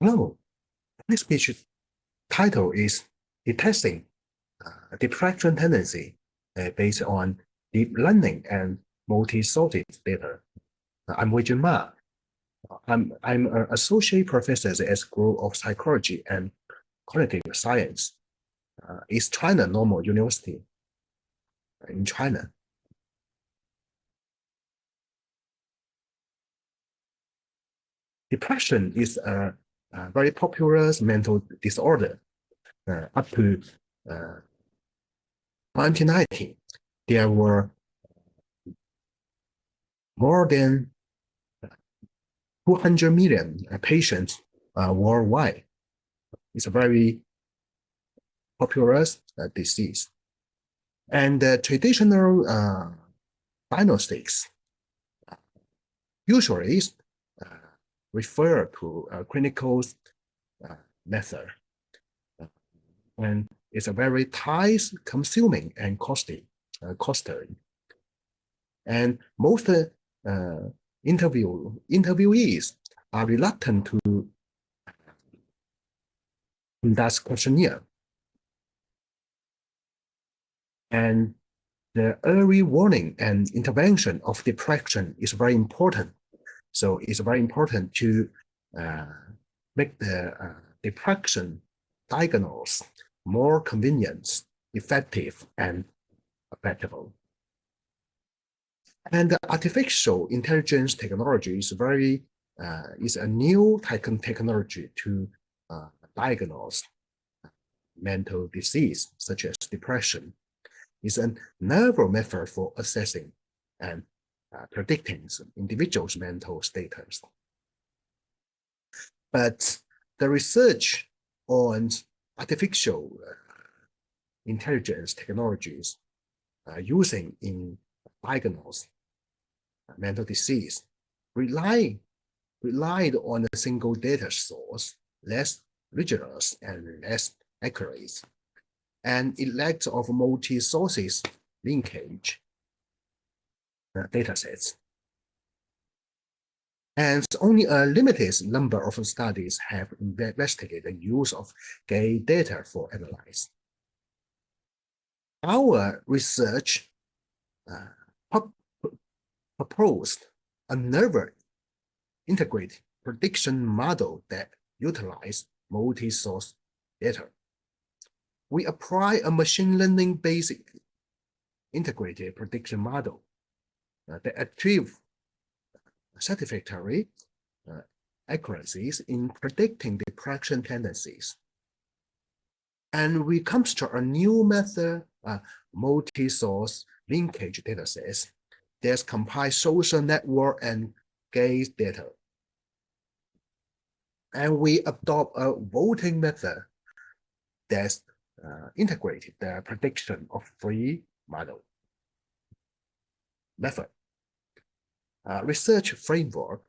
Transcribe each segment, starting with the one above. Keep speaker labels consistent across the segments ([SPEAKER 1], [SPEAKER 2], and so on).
[SPEAKER 1] No, this speech title is Detecting Depression Tendency based on deep learning and multi-sources data. I'm Weijun Ma. I'm an associate professor at School of Psychology and Cognitive Science. East China Normal University in China. Depression is a very popular mental disorder. Up to 2019, there were more than 200 million patients worldwide. It's a very popular disease. And traditional diagnostics usually refer to a clinical method. And it's a very time-consuming and costly. And most interviewees are reluctant to conduct questionnaire. And the early warning and intervention of depression is very important. So it's very important to make the depression diagnosis more convenient, effective, and effective. And the artificial intelligence technology is is a new technology to diagnose mental disease such as depression. It's a novel method for assessing and predicting individuals' mental status. But the research on artificial intelligence technologies using in diagnose mental disease relied on a single data source, less rigorous and less accurate, and it lacked of multi-sources linkage datasets. And only a limited number of studies have investigated the use of gay data for analysis. Our research proposed another integrated prediction model that utilizes multi-source data. We apply a machine learning basic integrated prediction model that achieve satisfactory accuracies in predicting depression tendencies. And we construct a new method, multi-source linkage datasets that compile social network and gaze data. And we adopt a voting method that integrated the prediction of three model method. Research framework.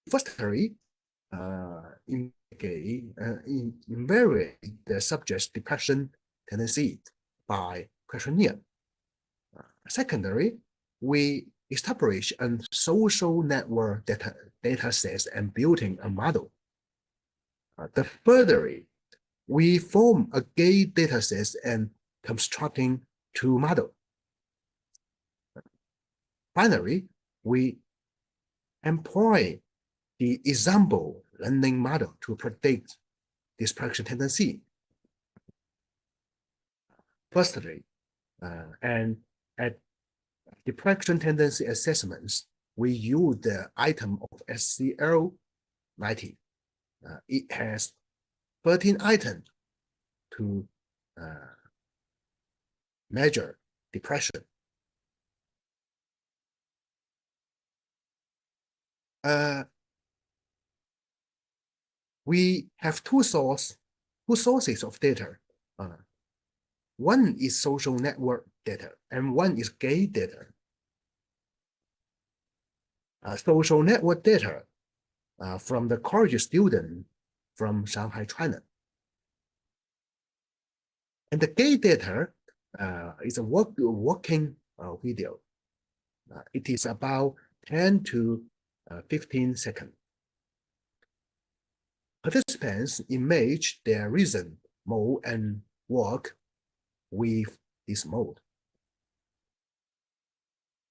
[SPEAKER 1] Firstly, evaluate the subject's depression tendency by questionnaire. Secondly, we establish a social network data sets and building a model. Thirdly, we form a gay data set and constructing two models. Finally, we employ the example learning model to predict depression tendency. Firstly, and at depression tendency assessments, we use the item of SCL90. It has 13 items to measure depression. We have two sources of data. One is social network data, and one is gay data. Social network data from the college student from Shanghai, China. And the gay data is a working video. It is about 10 to 15 seconds. Participants image their reason, mode, and work with this mode.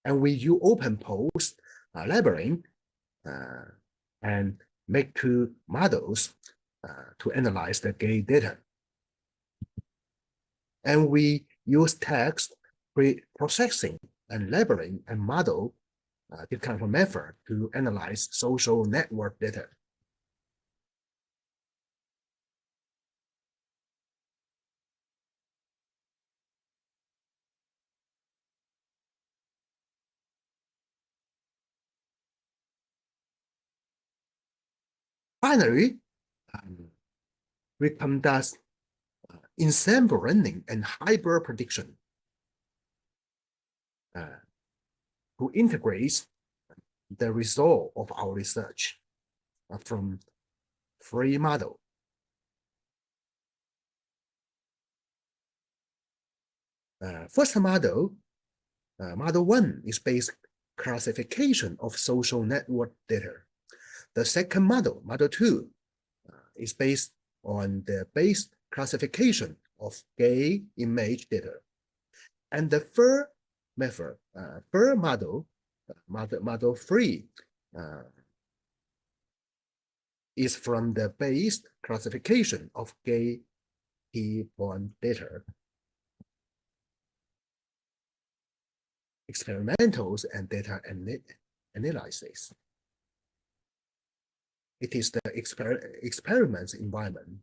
[SPEAKER 1] And we use open post labeling and make two models to analyze the gay data. And we use text pre-processing and labeling and model this kind of method to analyze social network data. Finally, we conduct ensemble learning and hybrid prediction to integrate the result of our research from three models. First model, model 1 is basic classification of social network data. The second model, model 2, is based on the base classification of gay image data. And the third method, third model, model 3, is from the base classification of gay porn data. Experimentals and data analysis. It is the experiments environment,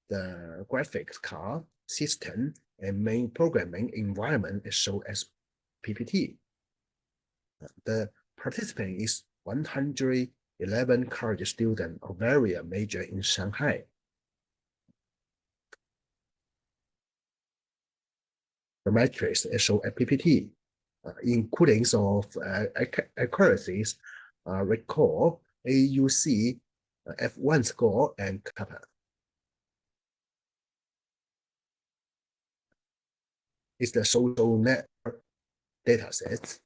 [SPEAKER 1] the graphics card system, and main programming environment is shown as PPT. The participant is 111 college students of various majors in Shanghai. The matrix is shown at PPT, including of accuracies, recall, AUC, F1 score, and kappa. It's the social network dataset.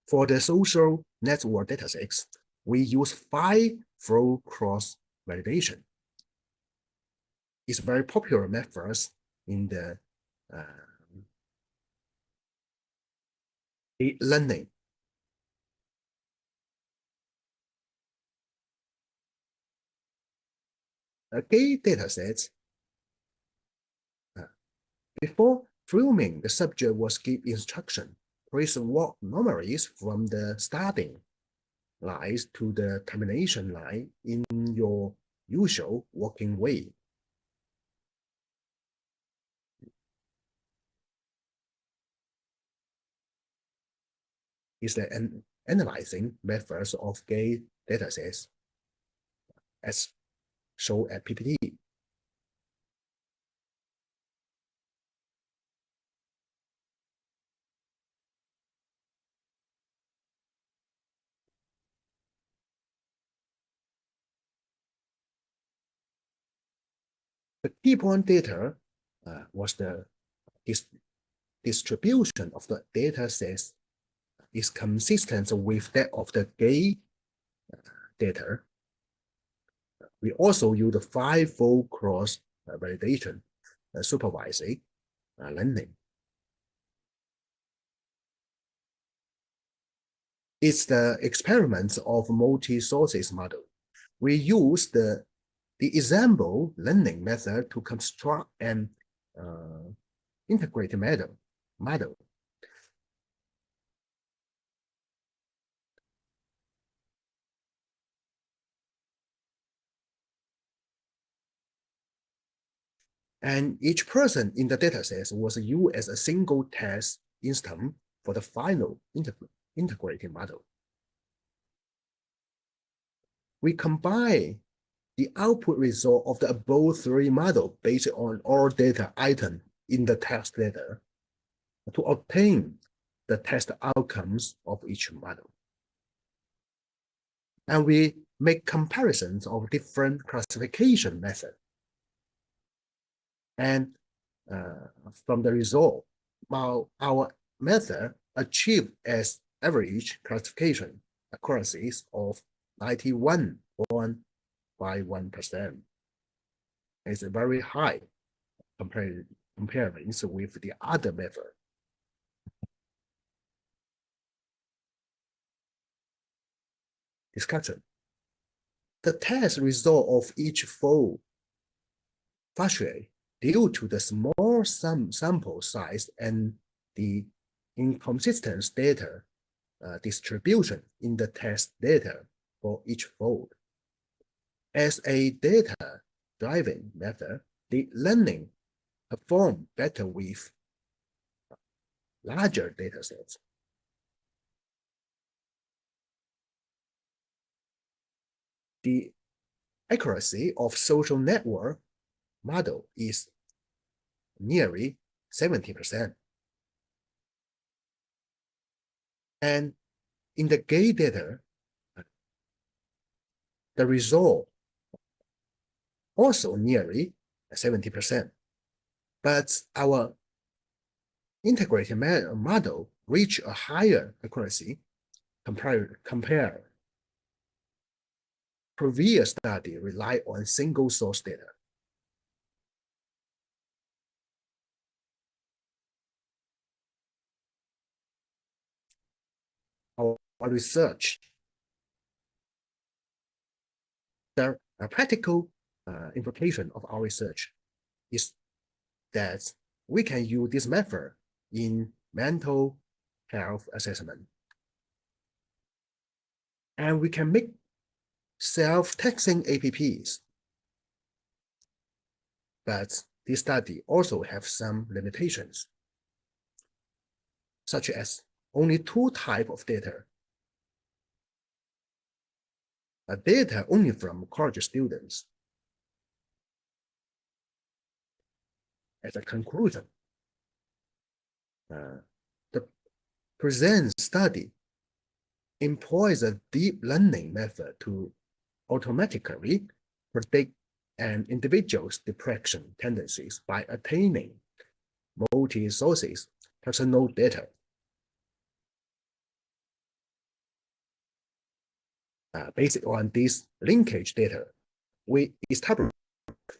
[SPEAKER 1] For the social network datasets, we use 5-fold cross validation. It's very popular methods in the learning. Gay datasets. Before filming, the subject was given instruction. Please walk normally from the starting lines to the termination line in your usual walking way. Is the analyzing methods of gay datasets as shown at PPT. The key point data was the distribution of the data sets is consistent with that of the gay data. We also use the 5-fold cross validation supervising learning. It's the experiments of multi-sources model. We use the example learning method to construct an integrated model. And each person in the dataset was used as a single test instance for the final integrated model. We combine the output result of the above three models based on all data items in the test data to obtain the test outcomes of each model. And we make comparisons of different classification methods. And from the result, our method achieved as average classification accuracies of 91.51%. It's very high compared with the other method. Discussion. The test result of each fold fluctuate due to the small sample size and the inconsistent data distribution in the test data for each fold. As a data-driven method, the learning perform better with larger data sets. The accuracy of social network model is nearly 70%. And in the gay data, the result also nearly 70%. But our integrated model reach a higher accuracy compared. Previous study rely on single source data. Our research, the practical implication of our research is that we can use this method in mental health assessment. And we can make self-texting apps. But this study also have some limitations, such as only 2 types of data. Data only from college students. As a conclusion, the present study employs a deep learning method to automatically predict an individual's depression tendencies by attaining multi-sources personal data. Based on this linkage data, we established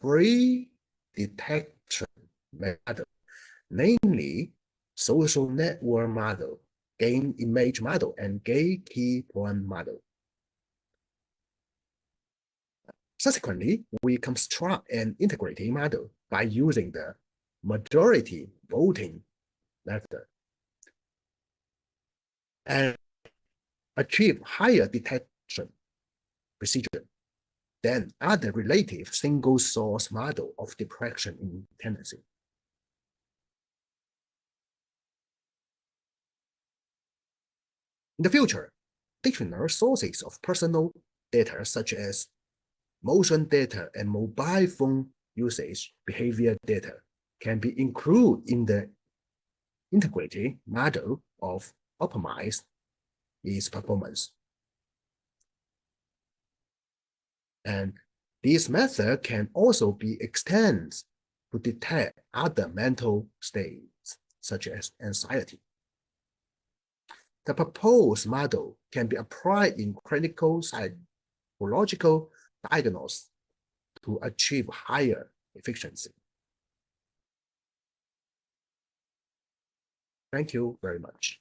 [SPEAKER 1] 3 detection methods, namely social network model, game image model, and gay key point model. Subsequently, we construct an integrated model by using the majority voting method and achieve higher detection precision than other relative single source model of depression in tendency. In the future, additional sources of personal data such as motion data and mobile phone usage behavior data can be included in the integrated model of optimize its performance. And this method can also be extended to detect other mental states, such as anxiety. The proposed model can be applied in clinical psychological diagnosis to achieve higher efficiency. Thank you very much.